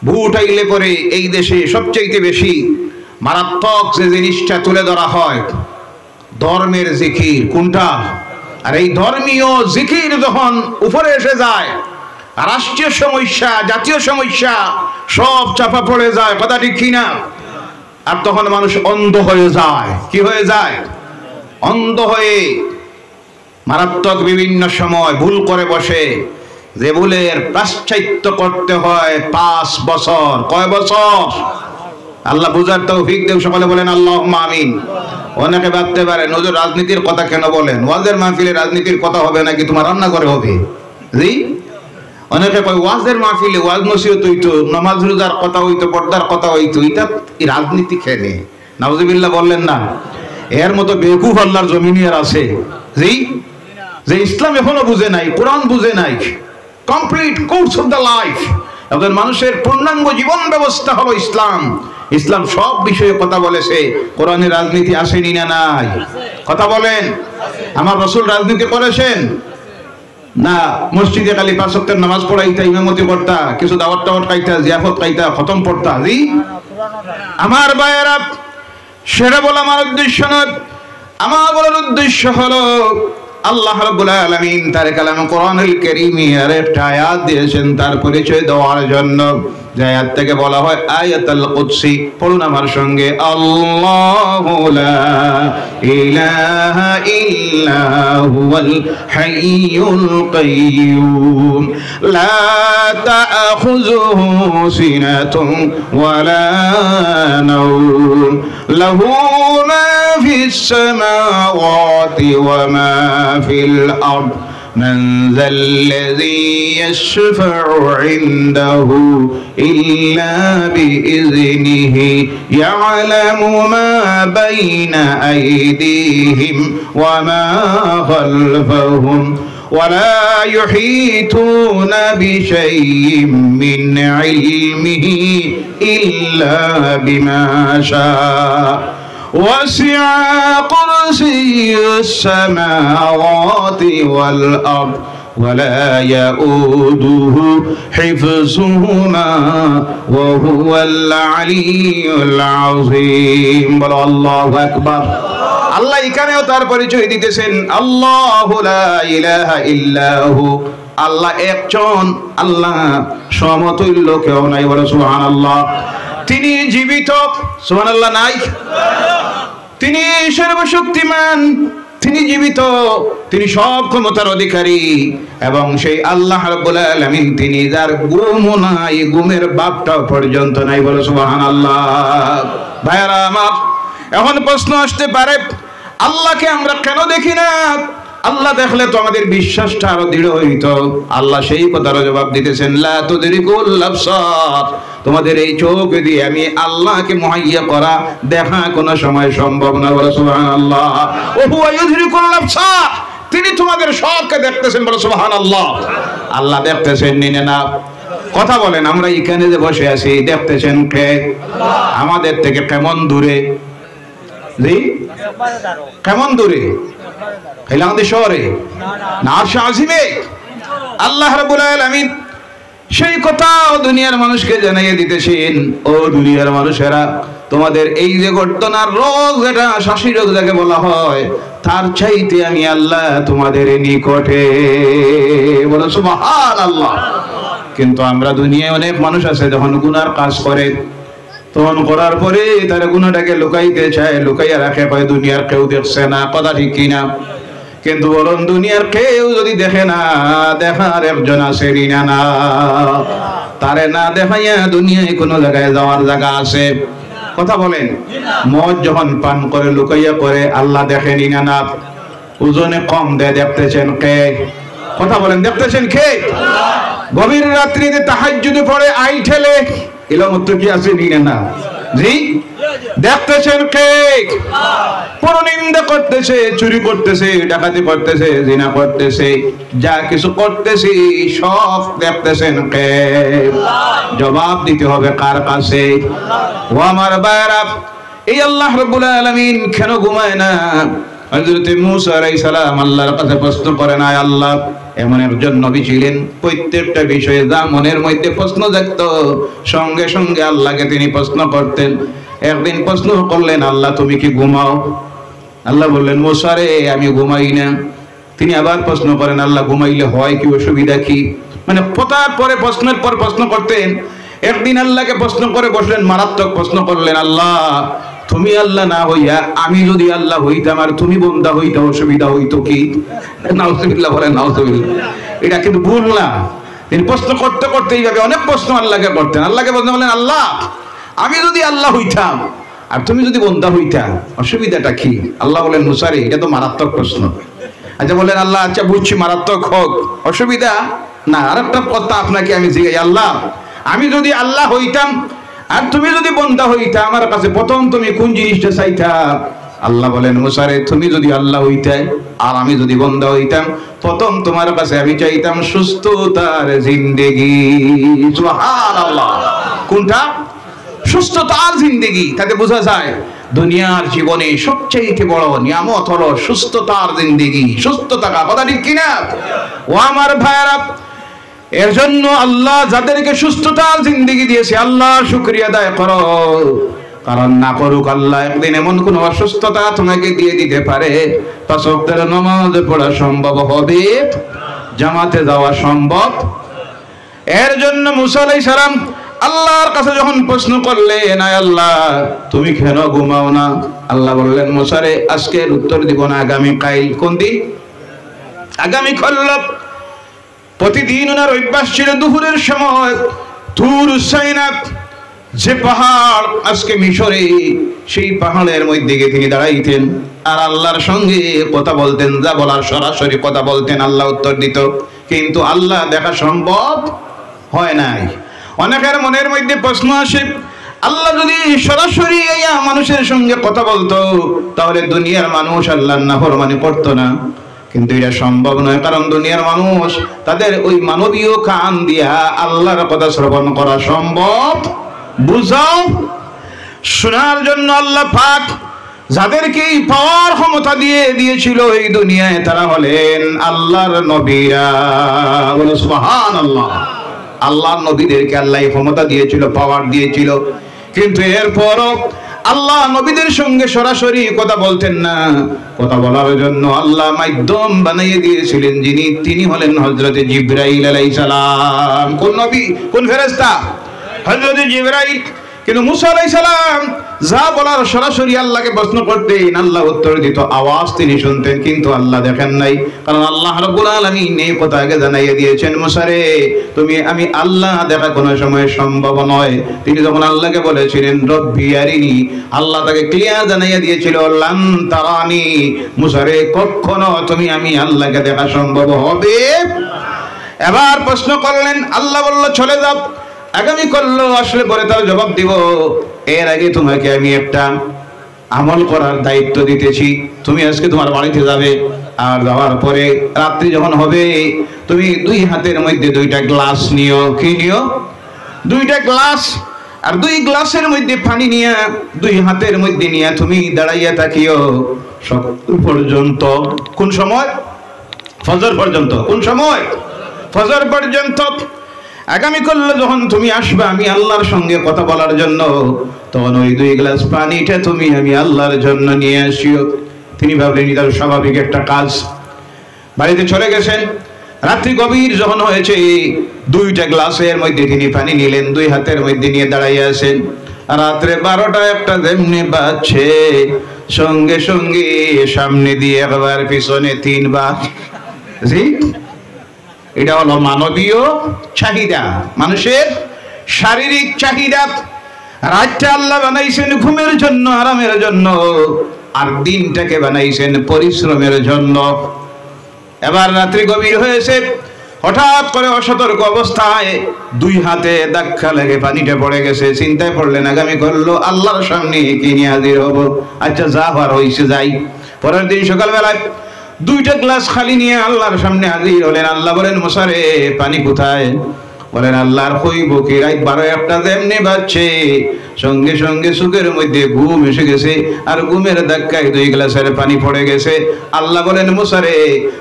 Vote আইলে পরে এই দেশে সবচেয়ে বেশি মারাত্মক যে জিনিসটা তুলে ধরা হয় ধর্মের জিকির। কোনটা? আর এই ধর্মীয় জিকির যখন উপরে এসে যায়, রাষ্ট্রীয় সমস্যা, জাতীয় সমস্যা সব চাপা পড়ে যায়। কথা ঠিক কিনা? আর তখন মানুষ অন্ধ হয়ে যায়। কি হয়ে যায়? অন্ধ হয়ে মারাত্মক বিভিন্ন সময় ভুল করে বসে, যে ভুলের প্রায়শ্চিত্ত করতে হয় 5 বছর। কয় বছর? আল্লাহ বুঝার তৌফিক দেন। সকলে বলেন আল্লাহুম্মা আমিন। অনেকে ভাবতে পারে নজর রাজনীতির কথা কেন বলেন? ওয়াজের মাহফিলে রাজনীতির কথা হবে নাকি তোমার রান্নাঘরে হবে? জি। অনেকে কয় ওয়াজের মাহফিলে ওয়াজ নসিহত হইতো, নামাজ রোজার কথা হইতো, পর্দার কথা হইতো, এটা রাজনীতি খেলে। নাউজুবিল্লাহ বললেন না? এর মতো বেকুফ আল্লাহর জমিনে আর আছে? জি। যে ইসলাম এখনো বুঝে নাই, কোরআন বুঝে নাই, complete course of the life, একজন মানুষের পূর্ণাঙ্গ জীবন ব্যবস্থা হলো ইসলাম। ইসলাম সব বিষয়ে কথা বলেছে। কোরআনে রাজনীতি আসেনি না নাই? কথা বলেন। আমার রাসূল রাজনীতি করেছেন না? মসজিদে খালি 5 ওয়াক্তের নামাজ পড়াইতা, ইমামতি করতা, কিছু দাওয়াত টাওয়াত খাইতা, জিয়াফত খাইতা, খতম পড়তা। জি। আমার ভাইয়েরা, সেটা বলা আমার উদ্দেশ্য নয়। আমার বলার উদ্দেশ্য হলো আল্লাহ রাব্বুল আলামিন তার কালামে কোরআনুল কারীমে আরেকটা আয়াত দিয়েছেন তার পরিচয় দেওয়ার জন্য। যে আয়াত থেকে বলা হয় আয়াতুল কুদসি। পড়ুন আমার সঙ্গে, আল্লাহু লা ইলাহা ইল্লা হুয়াল হাইয়ুল কাইয়্যুম লা তা'খুযুহু সিনাতুন ওয়ালা নাওম লাহু মা ফিস সামাওয়াতি ওয়া মা ফিল আরদ من ذا الذي يشفع عنده إلا بإذنه يعلم ما بين أيديهم وما خلفهم ولا يحيطون بشيء من علمه إلا بما شاء وسع كرسي السماوات والأرض ولا يؤوده حفظهما وهو العلي العظيم বলো আল্লাহু আকবার। আল্লাহ এখানেও তার পরিচয় দিতেছেন, আল্লাহু লা ইলাহা ইল্লাহু, আল্লাহ একজন, আল্লাহ সমতুল্য কেউ নাই। বলো সুবহানাল্লাহ। তিনি জীবিত। সুবহানাল্লাহ নাই? তিনি সর্বশক্তিমান, তিনি জীবিত, তিনি সব ক্ষমতার অধিকারী। এবং সেই আল্লাহ রাব্বুল আলামিন তিনি যার গুম নাই, গুমের বাপটাও পর্যন্ত নাই। বলো সুবহানাল্লাহ। ভাইরা আমার, এখন প্রশ্ন আসতে পারে আল্লাহকে আমরা কেন দেখি না? আল্লাহ দেখলে তো আমাদের বিশ্বাসটা আরো দৃঢ় হইতো। আল্লাহ সেই কথার জবাব দিতেছেন, লা তুদরিকুল আবসার, তোমাদের এই চোখ দিয়ে আমি আল্লাহকে মুহাইয়া করা, দেখা কোনো সময় সম্ভব না। বলো সুবহানাল্লাহ। ও হুয়া ইউদরিকুল আবসার, তিনি তোমাদের সবকে দেখতেছেন। বলো সুবহানাল্লাহ। আল্লাহ দেখতেছেন নিনে না? কথা বলেন। আমরা এখানে যে বসে আছি দেখতেছেন কে? আমাদের থেকে কেমন দূরে? জি, কেমন দূরে? আমাদের শহরে না, আরশে আজিমে। আল্লাহ রাব্বুল আলামিন সেই কথা দুনিয়ার মানুষকে জানিয়ে দিতেছেন, ও দুনিয়ার মানুষেরা, তোমাদের এই যে গর্দনার রোগ, যেটা শ্বাসী রোগ যাকে বলা হয়, তার চাইতে আমি আল্লাহ তোমাদের নিকটে। বলো সুবহানাল্লাহ। কিন্তু আমরা দুনিয়ায় অনেক মানুষ আছে যখন গুনার কাজ করে, তখন করার পরে তারা গুনাহটাকে লুকাইতে চায়, লুকাইয়া রাখে, কয় দুনিয়ার কেউ দেখছে না। কথা ঠিক কিনা? কিন্তু বলুন, দুনিয়ার কেউ যদি দেখে না, দেখার একজন আছে না? তারে না দেখাইয়া দুনিয়ায় কোনো জায়গায় যাওয়ার জায়গা আছে? কথা বলেন। মদ যখন পান করে লুকাইয়া করে, আল্লাহ দেখেনি না? ওজনে কম দেয়, দেখতেছেন কে? কথা বলেন, দেখতেছেন কে? গভীর রাত্রিতে তাহাজ্জুদে পড়ে আই ঠেলে, ইলামত কি আছে না? জি, দেখতেছেন কে? পরনিন্দা করতেছে, চুরি করতেছে, ডাকাতি করতেছে, জিনা করতেছে, যা কিছু করতেছে সব দেখতেছেন কে? জবাব দিতে হবে কার কাছে? ও আমার ভাইরা, এই আল্লাহ রাব্বুল আলামিন কেন ঘুমায় না? হযরত মূসা আলাইহিস সালাম আল্লাহর কাছে প্রশ্ন করেন, আয় আল্লাহ, এমন একজন নবী ছিলেন প্রত্যেকটা বিষয়ে যা মনের মধ্যে প্রশ্ন জাগতো সঙ্গে সঙ্গে আল্লাহকে তিনি প্রশ্ন করতেন। একদিন প্রশ্ন করলেন, আল্লাহ তুমি কি ঘুমাও? আল্লাহ বললেন, মূসা রে আমি ঘুমাই না। তিনি আবার প্রশ্ন করেন, আল্লাহ ঘুমাইলে হয় কি, অসুবিধা কি? মানে পতার পরে প্রশ্নের পর প্রশ্ন করতেন। একদিন আল্লাহকে প্রশ্ন করে বসলেন, মারাত্মক প্রশ্ন করলেন, আল্লাহ তুমি আল্লাহ না হইয়া আমি যদি আল্লাহ হইতাম আর তুমি বান্দা হইতা অসুবিধা হইতো কি? নাউজুবিল্লাহ বলেন, নাউজুবিল্লাহ। এটা কিন্তু ভুল না। তিনি প্রশ্ন করতে করতে এইভাবে অনেক প্রশ্ন আল্লাহকে করতেন। আল্লাহকে প্রশ্ন বলেন, আল্লাহ আমি যদি আল্লাহ হইতাম আর তুমি যদি বান্দা হইতা অসুবিধাটা কি? আল্লাহ বলেন, মূসা রে এটা তো মারাত্মক প্রশ্ন। আচ্ছা বলেন, আল্লাহ আচ্ছা বুঝছি মারাত্মক হোক, অসুবিধা না। আর একটা কথা আপনাকে আমি জিজ্ঞাসা, আল্লাহ আমি যদি আল্লাহ হইতাম আর তুমি যদি বান্দা হইতা আমার কাছে প্রথম তুমি কোন জিনিসটা চাইতা? আল্লাহ বলেন, মূসা রে তুমি যদি আল্লাহ হইতে আর আমি যদি বান্দা হইতাম প্রথম তোমার কাছে আমি চাইতাম সুস্থতার জিন্দেগি। সুবহানাল্লাহ। কোনটা? সুস্থতার জিন্দেগি। তাতে বোঝা যায় দুনিয়ার জীবনে সবচেয়ে বড় নিয়ামত হলো সুস্থতার জিন্দেগি, সুস্থ থাকা। কথা ঠিক কিনা? ও আমার ভাইরা, এর জন্য আল্লাহ যাদেরকে সুস্থতার জিন্দেগি দিয়েছে আল্লাহ শুকরিয়া আদায় করো। কারণ না করুক আল্লাহ একদিন এমন কোন অসুস্থতা তোমাকে দিয়ে দিতে পারে পাঁচ ওয়াক্তের নামাজ পড়া সম্ভব হবে, জামাতে যাওয়া সম্ভব। এর জন্য মূসা আলাইহিস সালাম আল্লাহর কাছে যখন প্রশ্ন করলেন, আয় আল্লাহ তুমি কেন ঘুমাও না? আল্লাহ বললেন, মূসা রে আজকের উত্তর দিব না, আগামী কাল। কোন দিন? আগামী কাল। প্রতিদিন ওনার অভ্যাস ছিল দুপুরের সময় তুর সাইনা যে পাহাড় আজকে মিশরে, সেই পাহাড়ের মধ্যে গিয়ে তিনি দাঁড়াইতেন আর আল্লাহর সঙ্গে কথা বলতেন। যা বলার সরাসরি কথা বলতেন, আল্লাহ উত্তর দিত। কিন্তু আল্লাহ দেখা সম্ভব হয় নাই। অনেকের মনের মধ্যে প্রশ্ন আসে, আল্লাহ যদি সরাসরি এই মানুষের সঙ্গে কথা বলতো তাহলে দুনিয়ার মানুষ আল্লাহর নাফরমানি করতো না। কিন্তু এটা সম্ভব নয়, কারণ দুনিয়ার মানুষ তাদের ওই মানবীয় কান দিয়া আল্লাহর কথা শ্রবণ করা সম্ভব, বুঝাও, শোনার জন্য আল্লাহ পাক যাদেরকে পাওয়ার ক্ষমতা দিয়ে দিয়েছিল এই দুনিয়ায় তারা হলেন আল্লাহর নবীরা। বলো সুবহানাল্লাহ। আল্লাহর নবীদেরকে আল্লাহ ক্ষমতা দিয়েছিল, পাওয়ার দিয়েছিল। কিন্তু এরপরও আল্লাহ নবীদের সঙ্গে সরাসরি কথা বলতেন না। কথা বলার জন্য আল্লাহ মাধ্যম বানিয়ে দিয়েছিলেন যিনি, তিনি হলেন হযরত জিবরাইল আলাইহিস সালাম। কোন নবী, কোন ফেরেশতা? হযরত জিবরাইল। কিন্তু মূসা আলাইহিস সালাম যা বলার সরাসরি আল্লাহকে প্রশ্ন করতেন, আল্লাহ উত্তর দিত, আওয়াজ তিনি শুনতেন কিন্তু আল্লাহ দেখেন নাই। কারণ আল্লাহ রাব্বুল আলামিন এই কথা আগে জানাইয়া দিয়েছেন, মূসা রে তুমি আমি আল্লাহ দেখা কোনো সময় সম্ভব নয়। তিনি যখন আল্লাহকে বলেছিলেন রব্বি আরিনি, আল্লাহ তাকে ক্লিয়ার জানাইয়া দিয়েছিল লান তারানি, মূসা রে কখনো তুমি আমি আল্লাহকে দেখা সম্ভব হবে। এবার প্রশ্ন করলেন, আল্লাহ বলল চলে যাও। আগামী করলো আসলে পরে তার জবাব দিব। এর আগে তোমাকে আমি একটা আমল করার দায়িত্ব দিতেছি। তুমি আজকে তোমার বাড়িতে যাবে, আর যাওয়ার পরে রাত্রি যখন হবে তুমি দুই হাতের মধ্যে দুইটা গ্লাস নিও। কি নিও? দুইটা গ্লাস। আর দুই গ্লাসের মধ্যে পানি নিয়ে দুই হাতের মধ্যে নিয়ে তুমি দাঁড়াইয়া থাকিও সকাল পর্যন্ত। কোন সময়? ফজর পর্যন্ত। কোন সময়? ফজর পর্যন্ত। আগামী করলে যখন তুমি আসবে আমি আল্লাহর সঙ্গে কথা বলার জন্য, তখন ওই দুই গ্লাস পানিটা তুমি আমি আল্লাহর জন্য নিয়ে আসিও। তিনি ভাবলেন এটা স্বাভাবিক একটা কাজ। বাড়িতে চলে গেছেন। রাত্রি গভীর যখন হয়েছে দুইটা গ্লাসের মধ্যে তিনি পানি নিলেন, দুই হাতের মধ্যে নিয়ে দাঁড়াইয়া আছেন। রাত্রে 12টা একটা যেমনি বাজছে সঙ্গে সঙ্গে সামনে দিয়ে একবার পিছনে 3 বার। জি, এটা হলো মানবীয় চাহিদা, মানুষের শারীরিক চাহিদা। রাতটা আল্লাহ বানাইছেন ঘুমের জন্য, আরামের জন্য, আর দিনটাকে বানাইছেন পরিশ্রমের জন্য। এবার রাত্রি গভীর হয়েছে, হঠাৎ করে অসতর্ক অবস্থায় দুই হাতে ধাক্কা লেগে পানিটা পড়ে গেছে। চিন্তায় পড়লেন আগামী করলো আল্লাহর সামনে কি নিয়ে হাজির হব। আচ্ছা যা হওয়ার হয়েছে যাই। পরের দিন সকালবেলায় দুইটা গ্লাস খালি নিয়ে আল্লাহর সামনে হাজির হলেন। আল্লাহ বলেন মূসা রে পানি কোথায়? বলেন আল্লাহর হইব কি রাত 12-1টা যেমনি বাজছে সঙ্গে সঙ্গে চোখের মধ্যে ঘুম এসে গেছে, আর ঘুমের ধাক্কায় 2 গ্লাসের পানি পড়ে গেছে। আল্লাহ বলেন মুসা রে,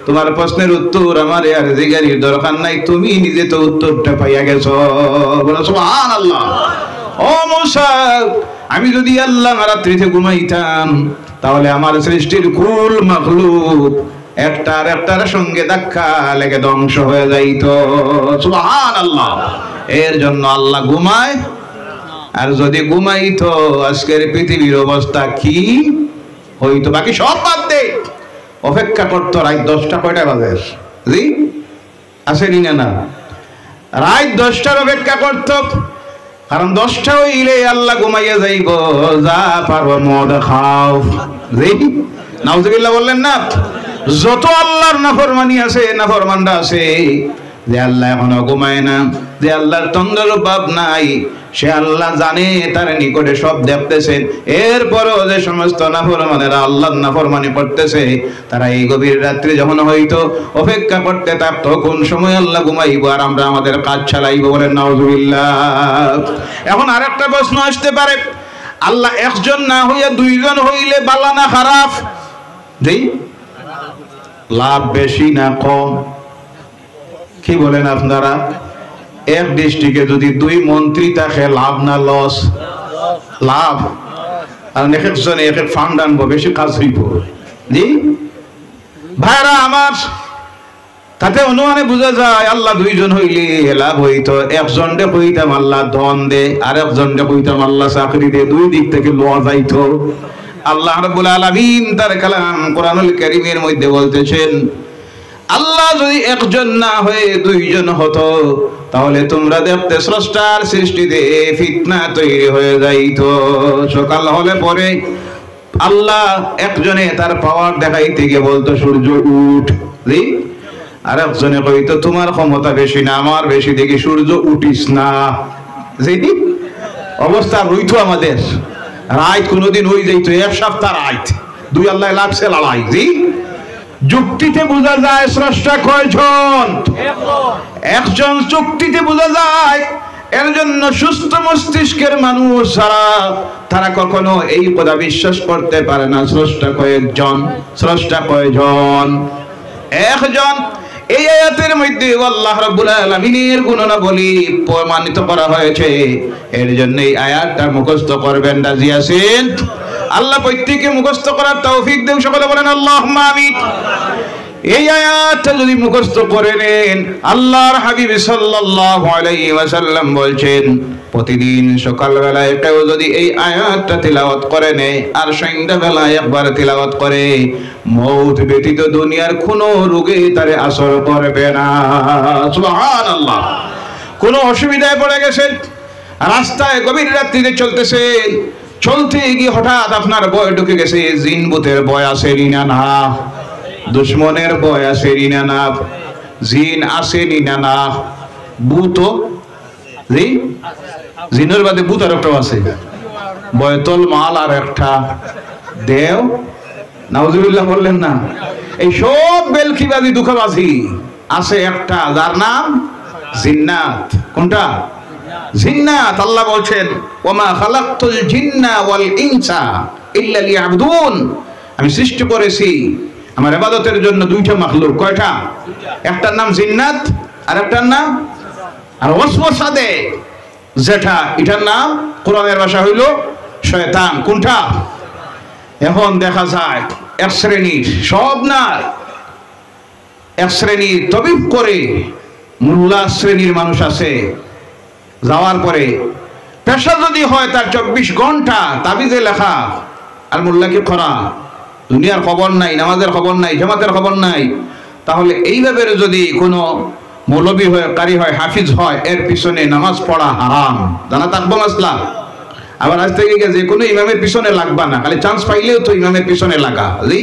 তোমার প্রশ্নের উত্তর আমার আর জিজ্ঞাসার দরকার নাই, তুমি নিজে তো উত্তরটা পাইয়া গেছো। বলো সুবহানাল্লাহ। ও মুসা, আমি যদি আল্লাহ রাত্রিতে ঘুমাইতাম তাহলে আমার সৃষ্টির কুল মাখলুক একটার সঙ্গে ধাক্কা লেগে ধ্বংস হয়ে যাইত। সুবহানাল্লাহ। এর জন্য আল্লাহ ঘুমায়, আর যদি ঘুমাইতো আজকের পৃথিবীর অবস্থা কি হইতো? বাকি সব বাদ দে, অপেক্ষা করতো রাত 10টা। কয়টা বাজে জি আসেনি না? রাত 10টার অপেক্ষা করতো, কারণ 10টা হইলে আল্লাহ ঘুমাইয়া যাইব। যা পারো মদ খাও। জি নাউজুবিল্লাহ বললেন না? যত আল্লাহর নাফরমানি আছে, নাফরমানরা আছে, যে আল্লাহ এখনো ঘুমায় না, যে আল্লাহর তন্দ্রার ভাব নাই, সে আল্লাহ জানে, তার নিকটে সব দেখতেছেন। এরপরও যে সমস্ত নাফরমানেরা আল্লাহর নাফরমানি করতেছে, তারা এই গভীর রাত্রে যখন হয়তো অপেক্ষা করতে থাকতো কোন সময় আল্লাহ ঘুমাইব আর আমরা আমাদের কাজ চালাইব। বলেন নাউজুবিল্লাহ। এখন আরেকটা প্রশ্ন আসতে পারে, আল্লাহ একজন না হইয়া 2জন হইলে ভালো না খারাপ? জি লাভ বেশি না কম? কি বলেন আপনারা? এক ডিস্ট্রিক্টে যদি 2 মন্ত্রী থাকে, লাভ না লস? লাভ। আর এক একজনে এক এক ফান্ড আনবো, বেশি কাজ হইব। জি ভাইরা আমার, তাতে অনুমানে বোঝা যায় আল্লাহ 2জন হইলে লাভ হইতো। একজনকে কইতাম আল্লাহ ধন দে, আর একজনকে কইতাম আল্লাহ চাকরি দে, 2 দিক থেকে লওয়া যাইতো। আল্লাহ রাব্বুল আলামিন তার কালাম কোরআনুল কারীমের মধ্যে বলতেছেন, আল্লাহ যদি একজন না হয়ে 2জন হতো তাহলে তোমরা দেখতে স্রষ্টার সৃষ্টিতে ফিতনা তৈরি হয়ে যাইতো। সকাল হলে পরে আল্লাহ একজনে তার পাওয়ার দেখাইতে গিয়ে বলতো সূর্য উঠ, জি আর একজনে কইতো তোমার ক্ষমতা বেশি না আমার বেশি, দেখি সূর্য উঠিস না। জি অবস্থা রইতো আমাদের। রাত কোনদিন হয়ে যাইতো 1 সপ্তাহ রাত, 2 আল্লাহ লাগছে লড়াই। জি যুক্তিতে বোঝা যায় স্রষ্টা কয়জন? একজন। যুক্তিতে বোঝা যায়। এর জন্য সুস্থ মস্তিষ্কের মানুষ যারা, তারা কখনো এই কথা বিশ্বাস করতে পারে না স্রষ্টা কয়েকজন। স্রষ্টা কয়জন? একজন। এই আয়াতের মধ্যে আল্লাহ রাব্বুল আলামিনের গুণাবলী প্রমাণিত করা হয়েছে। এর জন্য এই আয়াতটা মুখস্থ করবেন। রাজি আছেন? আল্লাহ প্রত্যেককে মুখস্থ করার তৌফিক দেন। সকলে বলেন আল্লাহুম্মা আমিন। এই আয়াতটা যদি মুখস্থ করে নেন, আল্লাহর হাবিব সাল্লাল্লাহু আলাইহি ওয়াসাল্লাম বলছেন, প্রতিদিন সকালবেলায় কেউ যদি এই আয়াতটা তিলাওয়াত করে নেয় আর সন্ধ্যাবেলায় একবার তিলাওয়াত করে, মওত ব্যতীত দুনিয়ার কোনো রোগে তারে আসর করবে না। সুবহানাল্লাহ। কোনো অসুবিধায় পড়ে গেছেন, রাস্তায় গভীর রাত্রিতে চলতেছেন, চলতে গিয়ে হঠাৎ আপনার ভয় ঢুকে গেছে, জিন ভূতের ভয় আছে না? দুশ্মনের ভয় আছে না? জিন আছে না? ভূত জি জিনের বাদে ভূত আর একটা আছে, বয়তল মাল আর একটা দেও। নাউজুবিল্লাহ বললেন না? এই সব বেলকিবাজি দুঃখবাজি আছে একটা, যার নাম জিন্নাত। কোনটা? জিন্নাত। আল্লাহ বলছেন, ওমা খালাকতুল জিন্না ওয়াল ইনসা ইল্লা লিয়াবুদুন। আমি সৃষ্টি করেছি আমার ইবাদতের জন্য 2টা মাখলুক। কয়টা? একটার নাম জিন্নাত আর একটার নাম আর ওয়াসওয়াসা দেয় যেটা, এটার নাম কোরআনের ভাষা হইল শয়তান। কোনটা? এখন দেখা যায় এক শ্রেণীর, সব না, এক শ্রেণীর তবিব করে মোল্লা শ্রেণীর মানুষ আছে, যাওয়ার পরে পেশা যদি হয় তার 24 ঘন্টা তাবিজে লেখা আর মোল্লাকে করা, দুনিয়ার খবর নাই, নামাজের খবর নাই, জামাতের খবর নাই। তাহলে এইভাবে যদি কোনো মৌলবী হয়, কারি হয়, হাফিজ হয়, এর পিছনে নামাজ পড়া হারাম। জানা থাকবো মাসলা। আবার আজ থেকে যে কোনো ইমামের পিছনে লাগবা না, খালি চান্স পাইলেও তো ইমামের পিছনে লাগা। জি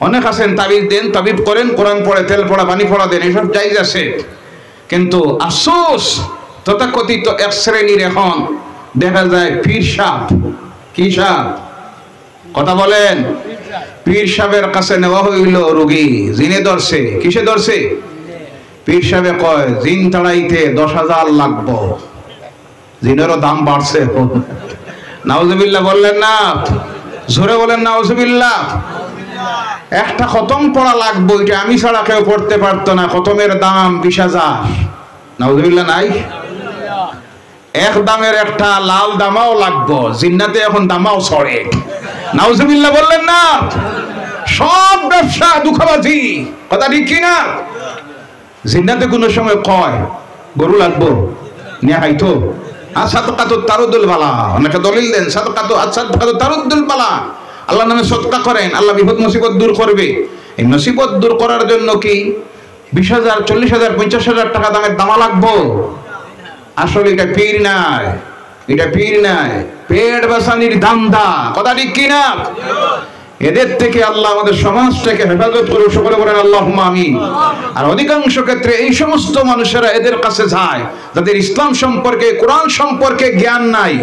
অনেক আছেন তাবিজ দেন, তাবিব করেন, কোরআন পড়ে, তেল পড়া, পানি পড়া দেন, এসব জায়েজ আছে। কিন্তু আফসোস তথাকথিত এক শ্রেণীর এখন দেখা যায় পীর সাহেব। কি সাহেব? কথা বলেন। পীর সাহেবের কাছে নেওয়া হইল রোগী, জিনে ধরছে। কিসে ধরছে? পীর সাহেব কয় জিন তাড়াইতে 10,000 লাগবো। জিনেরও দাম বাড়ছে। নাউজুবিল্লাহ বললেন না? জোরে বলেন নাউজুবিল্লাহ। একটা খতম পড়া লাগবে, এটা আমি ছাড়া কেউ পড়তে পারতো না। খতমের দাম 20,000। নাউজুবিল্লাহ নাই? এক দামের একটা লাল দামাও লাগবো। জিন্নাতে এখন দামাও ছড়ে। নাউজুবিল্লাহ বললেন না? সব ব্যবসা দুঃখবাজি, কথা ঠিক কিনা? জিন্নাতে কোন সময় কয় গরু লাগবো নিয়ে খাইতো, আর সাদকাতু তারুদুল বালা। অনেকে দলিল দেন সাদকাতু সাদকাতু তারুদুল বালা, আল্লাহর নামে সদকা করেন, আল্লাহ বিপদ মুসিবত দূর করবে। এই মুসিবত দূর করার জন্য কি 20,000, 40,000, 50,000 টাকা দামের দামা লাগবো? আসলে এটা পীর নাই, এটা পীর নাই, পেট বাঁচানির দান্দা। কথা ঠিক কিনা? এদের থেকে আল্লাহ আমাদের সমাজটাকে হেফাজত করুন, সকলে বলেন আল্লাহুম্মা আমিন। আর অধিকাংশ ক্ষেত্রে এই সমস্ত মানুষেরা এদের কাছে যায় যাদের ইসলাম সম্পর্কে, কোরআন সম্পর্কে জ্ঞান নাই,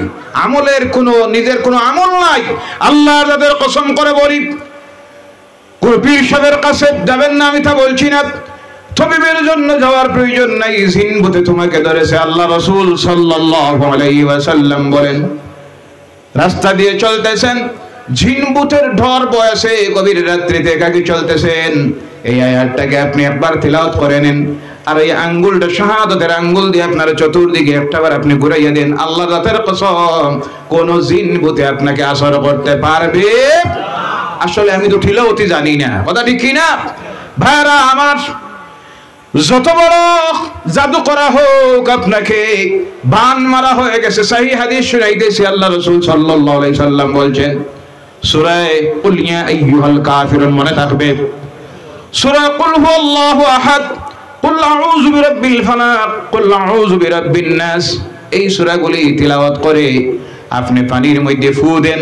আমলের কোনো, নিজের কোনো আমল নাই। আল্লাহ যাদের কসম করে বলি, কোন পীর সাহেবের কাছে যাবেন না, আমি তা বলছি না। তবিবের জন্য যাওয়ার প্রয়োজন নাই। জিন ভূতে তোমাকে ধরেছে, আল্লাহ রাসূল সাল্লাল্লাহু আলাইহি ওয়াসাল্লাম বলেন, রাস্তা দিয়ে চলতেছেন, জিন ভূতের ঢর বয়সে গভীর রাত্রিতে একাকী চলতেছেন। এই আয়াতটাকে আপনি একবার তিলাওয়াত করে নেন, আর এই আঙ্গুলটা শাহাদাতের আঙ্গুল দিয়ে আপনার চতুর্দিকে একটাবার আপনি ঘুরাইয়া দেন। আল্লাহ রাতের কসম, কোন জিন ভূতে আপনাকে আসর করতে পারবে? আসলে আমি তো তিলাওয়াতই জানি না, কথা ঠিক কিনা? ভাইরা আমার, যত বড় জাদু করা হোক, আপনাকে বান মারা হয়ে গেছে। সহিহ হাদিস শুনাইতেছি, আল্লাহ রাসূল সাল্লাল্লাহু আলাইহি সাল্লাম বলছেন, সূরা কুল ইয়া আইয়ুহাল কাফিরুন মনে থাকবে, সূরা কুল হুয়াল্লাহু আহাদ, কুল আউযু বিরাব্বিল ফালাক, কুল আউযু বিরাব্বিন নাস, এই সূরাগুলি তিলাওয়াত করে আপনি পানির মধ্যে ফু দেন,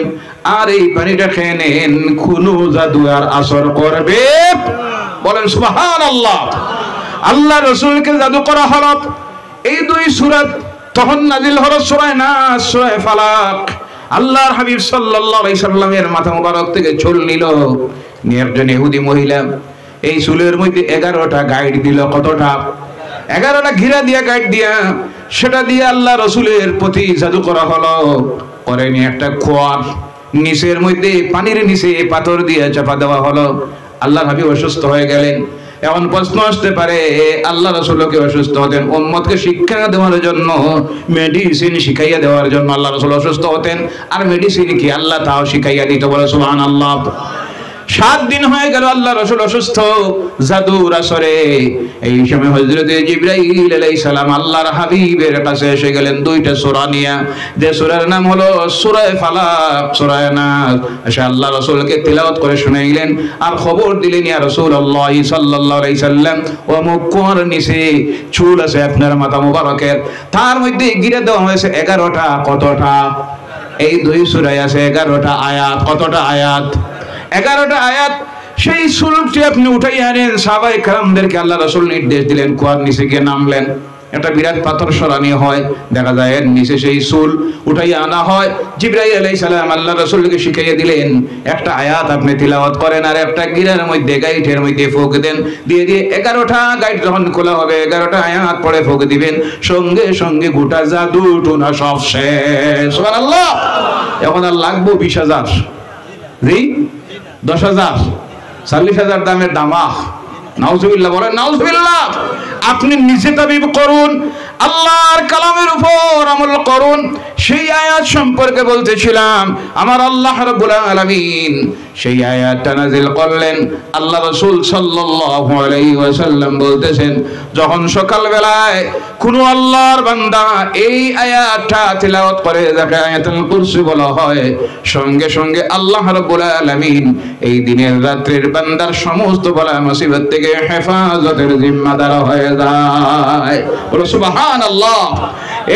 আর এই পানিটা খেয়ে নেন, কোনো জাদু আর আসর করবে? বলেন সুবহানাল্লাহ। আল্লাহ রাসূলকে জাদু করা হলো, এই দুই সূরা তখন নাজিল হলো, সূরা নাস, সূরা ফালাক। আল্লাহর হাবিব সাল্লাল্লাহু আলাইহি সাল্লামের মাথা মোবারক থেকে চুল নিল, নিয়ে একজন ইহুদি মহিলা এই চুলের মধ্যে 11টা গাইড দিল। কতটা? 11টা ঘিরা দিয়া, গাইড দিয়া, সেটা দিয়ে আল্লাহ রাসূলের প্রতি জাদু করা হলো। করে নিয়ে একটা খোয়ার নিচের মধ্যে, পানির নিচে পাথর দিয়ে চাপা দেওয়া হলো। আল্লাহর হাবিব অসুস্থ হয়ে গেলেন। এখন প্রশ্ন আসতে পারে, আল্লাহ রাসূলকে অসুস্থ হতেন, উম্মতকে শিক্ষা দেওয়ার জন্য, মেডিসিন শিখাইয়া দেওয়ার জন্য আল্লাহ রাসূল অসুস্থ হতেন। আর মেডিসিন কি আল্লাহ তাও শিখাইয়া দিত? বলে সুবহানাল্লাহ। 7 দিন হয়ে গেল আল্লাহ রাসূল অসুস্থ, জাদুর আসরে। এই সময় হযরত জিবরাইল আলাইহিস সালাম আল্লাহর হাবিবের কাছে এসে গেলেন 2টা সূরা নিয়ে, যে সূরার নাম হলো সূরা ফালাক, সূরা নাস। এসে আল্লাহ রাসূলকে তিলাওয়াত করে শুনাইলেন, আর খবর দিলেন, ইয়া রাসূলুল্লাহ সাল্লাল্লাহু আলাইহি সাল্লাম, ও মুখের নিচে চুল আছে আপনার মাথা মোবারকের, তার মধ্যে গিরে দেওয়া হয়েছে 11টা। কতটা? এই 2 সূরায় আছে 11টা আয়াত। কতটা আয়াত? 11টা আয়াত। সেই চুলটি আপনি উঠাই আনেন। সাহাবায়ে কেরামদেরকে আল্লাহ রাসূল নির্দেশ দিলেন, কুয়ার নিচে গিয়ে নামলেন। একটা বিরাট পাথর সরানি হয়, দেখা যায় এর নিচে সেই চুল উঠাইয়া আনা হয়। জিবরাইল আলাইহিস সালাম আল্লাহ রাসূলকে শিখাইয়া দিলেন, একটা আয়াত আপনি তিলাওয়াত করেন, আর একটা গিরার মধ্যে, গাইটের মধ্যে ফুঁক দেন। দিয়ে 11টা গাইট যখন খোলা হবে, 11টা আয়াত পড়ে ফুঁক দিবেন, সঙ্গে সঙ্গে গোটা জাদু টুনা সব শেষ। সুবহানাল্লাহ। এখন আর লাগবো 20,000, 10,000, 40,000 দামের দামা। নাউজুবিল্লাহ বলেন নাউজুবিল্লাহ। আপনি নিজে তাবিব করুন, আল্লাহর কালামের উপর আমল করুন। সেই আয়াত সম্পর্কে বলতেছিলাম, আমার আল্লাহ রাব্বুল আলামিন সেই আয়াতটা নাযিল করলেন। আল্লাহ রাসূল সাল্লাল্লাহু আলাইহি ওয়াসাল্লাম বলতেছেন, যখন সকাল বেলায় কোন আল্লাহর বান্দা এই আয়াতটা তিলাওয়াত করে, যাকে আয়াতুল কুরসি বলা হয়, সঙ্গে সঙ্গে আল্লাহ রাব্বুল আলামিন এই দিনের রাত্রির বান্দার সমস্ত বালা মুসিবত থেকে হেফাজতের জিম্মাদার হয়ে যায়। বলো সুবহানাল্লাহ।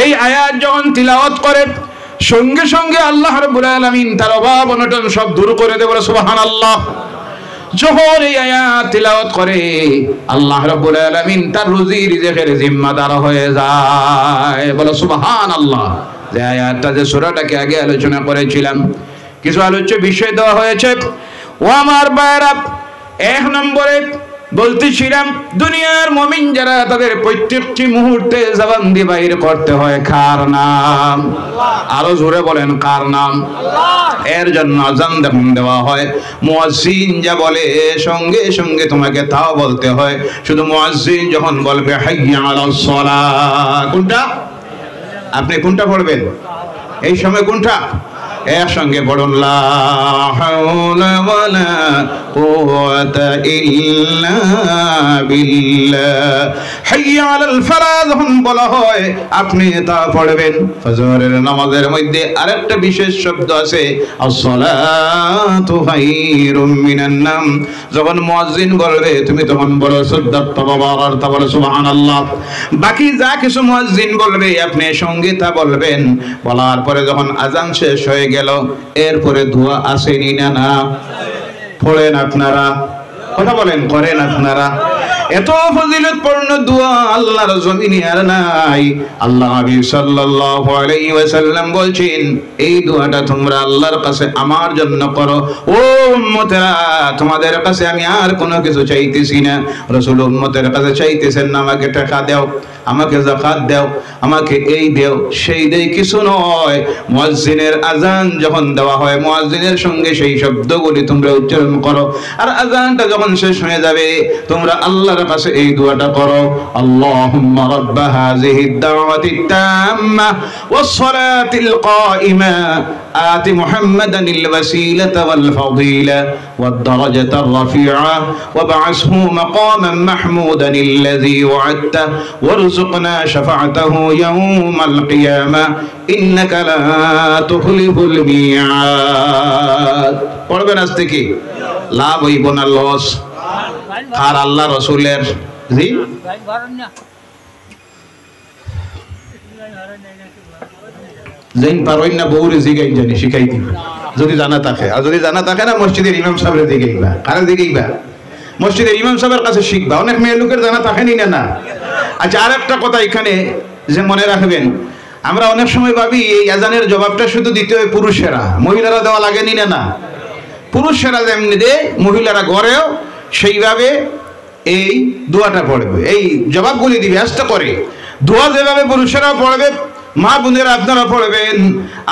এই আয়াত যখন তিলাওয়াত করে, সঙ্গে সঙ্গে আল্লাহ রাব্বুল আলামিন তার অভাব অনটন সব দূর করে দেয়। বলো সুবহানাল্লাহ। যখন এই আয়াত তিলাওয়াত করে, আল্লাহ রাব্বুল আলামিন তার রুজি রিজেকের জিম্মাদার হয়ে যায়। বলো সুবহানাল্লাহ। যে আয়াতটা, যে সূরাটাকে আগে আলোচনা করেছিলাম, কিছু আলোচ্য বিষয় দেওয়া হয়েছে। ও আমার ভাইরা, 1 নম্বরে বলতেছিলাম দুনিয়ার মুমিন যারা তাদের প্রত্যেকটি মুহূর্তে জবান দিয়ে বাইর করতে হয় কার নাম? আরো জোরে বলেন কার নাম? এর জন্য আযান যখন দেওয়া হয় মুয়াজ্জিন যা বলে সঙ্গে সঙ্গে তোমাকে তাও বলতে হয়। শুধু মুয়াজ্জিন যখন বলবে হাইয়া আলাস সালাহ, কোনটা আপনি কোনটা পড়বেন এই সময়? কোনটা? এর সঙ্গে পড়ুন লা হাওলা ওয়ালা কুওয়াতা ইল্লা বিল্লাহ। হাইয়া আলাল ফালাহ যখন বলা হয় আপনি তা পড়বেন। ফজরের নামাজের মধ্যে আরেকটা বিশেষ শব্দ আছে আসসালাতু খায়রুম মিনান নাম। যখন মুয়াজ্জিন বলবে তুমি তখন বলো সুদ্দাত বাবার তা বলো সুবহানাল্লাহ। বাকি যা কিছু মুয়াজ্জিন বলবে আপনি সঙ্গে তা বলবেন। বলার পরে যখন আযান শেষ হয়ে গেল এরপরে দোয়া আসেনি না? না পড়েন আপনারা, কথা বলেন করেন আপনারা? এত ফজিলতপূর্ণ দোয়া আল্লাহর জমিনে আর নাই। আল্লাহ নবী সাল্লাল্লাহু আলাইহি ওয়াসাল্লাম বলছেন এই দোয়াটা তোমরা আল্লাহর কাছে আমার জন্য করো। ও উম্মতেরা তোমাদের কাছে আমি আর কোনো কিছু চাইতেছি না। রাসূল উম্মতের কাছে চাইতেছেন না আমাকে টাকা দাও, আমাকে যাকাত দাও, আমাকে এই দাও সেই দেই, কিছু নয়। মুয়াজ্জিনের আযান যখন দেওয়া হয় মুয়াজ্জিনের সঙ্গে সেই শব্দগুলি তোমরা উচ্চারণ করো। আর আযানটা যখন শেষ হয়ে যাবে তোমরা আল্লাহর কাছে এই দোয়াটা করো আল্লাহুম্মা রাব্বা হাযিহিদ দাওয়াতিত তাম্মা ওয়াস সালাতিল কাইমা আতি মুহাম্মাদানিল ওয়াসিলাতা ওয়াল ফাদিলা ওয়াদ দারাজাতার রাফিআ ওয়াবআসহু মাকামান মাহমুদানিল্লাযী ওয়া'আদতা ওয়ারযুকনা শাফা'তাহু ইয়াওমাল কিয়ামা ইন্নাকা লা তুখলিফুল মিআদ। পড়বেন আজ থেকে, লাভ হইব না লস? আর আল্লাহ রসুলের জি যেন পারই না বউরে জিগাই জানি শিখাই দিবা যদি জানা থাকে। আর যদি জানা থাকে না মসজিদের ইমাম সাহেবের জিগাইবা। কারে জিগাইবা? মসজিদের ইমাম সাহেবের কাছে শিখবা। অনেক মেয়ে লোকের জানা থাকেনি না। না আচ্ছা আর একটা কথা এখানে যে মনে রাখবেন, আমরা অনেক সময় ভাবি এই আযানের জবাবটা শুধু দিতে হয় পুরুষেরা, মহিলারা দেওয়া লাগেনি না। না, পুরুষেরা যেমনি দেয় মহিলারা ঘরেও সেইভাবে এই দোয়াটা পড়বে, এই জবাবগুলি দিবে আস্তে করে। দোয়া যেভাবে পুরুষেরা পড়বে মা বোনেরা আপনারা পড়বেন।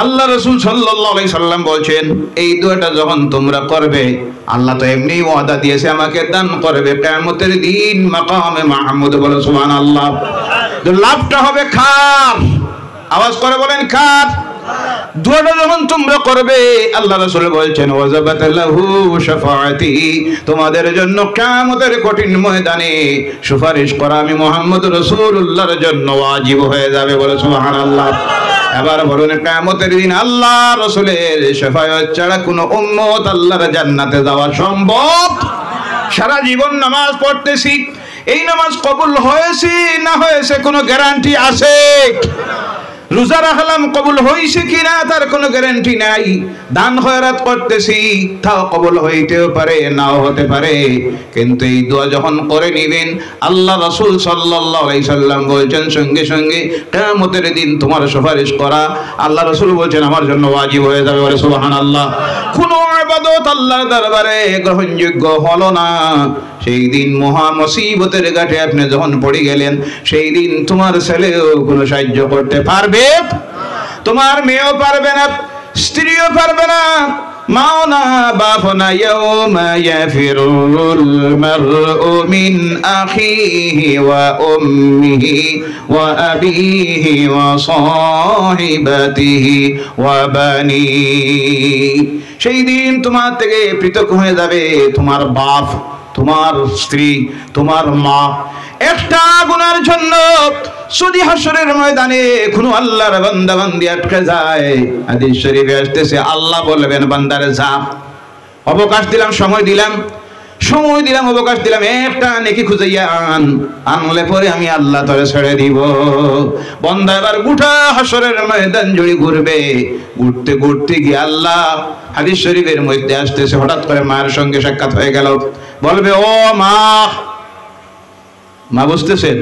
আল্লাহ রাসূল সাল্লাল্লাহু আলাইহি সাল্লাম বলছেন এই দোয়াটা যখন তোমরা করবে আল্লাহ তো এমনি ওয়াদা দিয়েছে আমাকে দান করবে কিয়ামতের দিন মাকামে মাহমুদ। বলো সুবহানাল্লাহ। তো লাভটা হবে কার? আওয়াজ করে বলেন কার? দোয়াটা যখন তোমরা করবে আল্লাহ রাসূল বলছেন ওয়াজাবাত লাহু শাফাআতি, তোমাদের জন্য কিয়ামতের কঠিন ময়দানে সুপারিশ করা আমি মুহাম্মদ রাসূলুল্লাহর জন্য ওয়াজিব হয়ে যাবে। বলে সুবহানাল্লাহ। এবার বলুন কিয়ামতের দিন আল্লাহ রাসূলের শাফায়াত ছাড়া কোন উম্মত আল্লাহর জান্নাতে যাওয়া সম্ভব? সারা জীবন নামাজ পড়তেছি, এই নামাজ কবুল হয়েছে না হয়েছে কোনো গ্যারান্টি আছে? রোজা রাখলাম কবুল হয়েছে কিনা তার কোনো গ্যারান্টি নাই। দান খয়রাত করতেছি তাও কবুল হইতেও পারে নাও হতে পারে। কিন্তু এই দোয়া যখন করে নিবেন আল্লাহ রাসূল সাল্লাল্লাহু আলাইহি সাল্লাম বলছেন সঙ্গে সঙ্গে কিয়ামতের দিন তোমার সুপারিশ করা আল্লাহ রাসূল বলছেন আমার জন্য ওয়াজিব হয়ে যাবে। বলে সুবহানাল্লাহ। কোনো ইবাদত আল্লাহর দরবারে গ্রহণযোগ্য হলো না সেই দিন মহা মুসিবতের ঘাটে আপনি যখন পড়ে গেলেন সেই দিন তোমার ছেলেও কোনো সাহায্য করতে পারবে, তোমার মেয়েও পারবে না, স্ত্রীও পারবে না, মাও না বাপ না। ইয়াউমা ইয়াফিরুল মারউ মিন আখিহি ওয়া উম্মিহি ওয়া আবিহি ওয়া সাহিবাতিহি ওয়া বানিহি। সেই দিন তোমার থেকে পৃথক হয়ে যাবে তোমার বাপ, তোমার স্ত্রী, তোমার মা। একটা গুনার জন্য যদি হাসরের ময়দানে কোনো আল্লাহর বান্দা বান্দি আটকে যায় হাদিস শরীফে আসতেছে আল্লাহ বলবেন বান্দারে যা, অবকাশ দিলাম, সময় দিলাম, অবকাশ দিলাম, একটা নেকি খুঁজাইয়া আনলে পরে আমি আল্লাহ তোরে ছেড়ে দিব। বান্দা এবার গোটা হাসরের ময়দান জুড়ে ঘুরবে, ঘুরতে ঘুরতে গিয়ে আল্লাহ হাদিস শরীফের মধ্যে আসতেছে হঠাৎ করে মায়ের সঙ্গে সাক্ষাৎ হয়ে গেল, বলবে ও মা, মা বুঝতেছেন?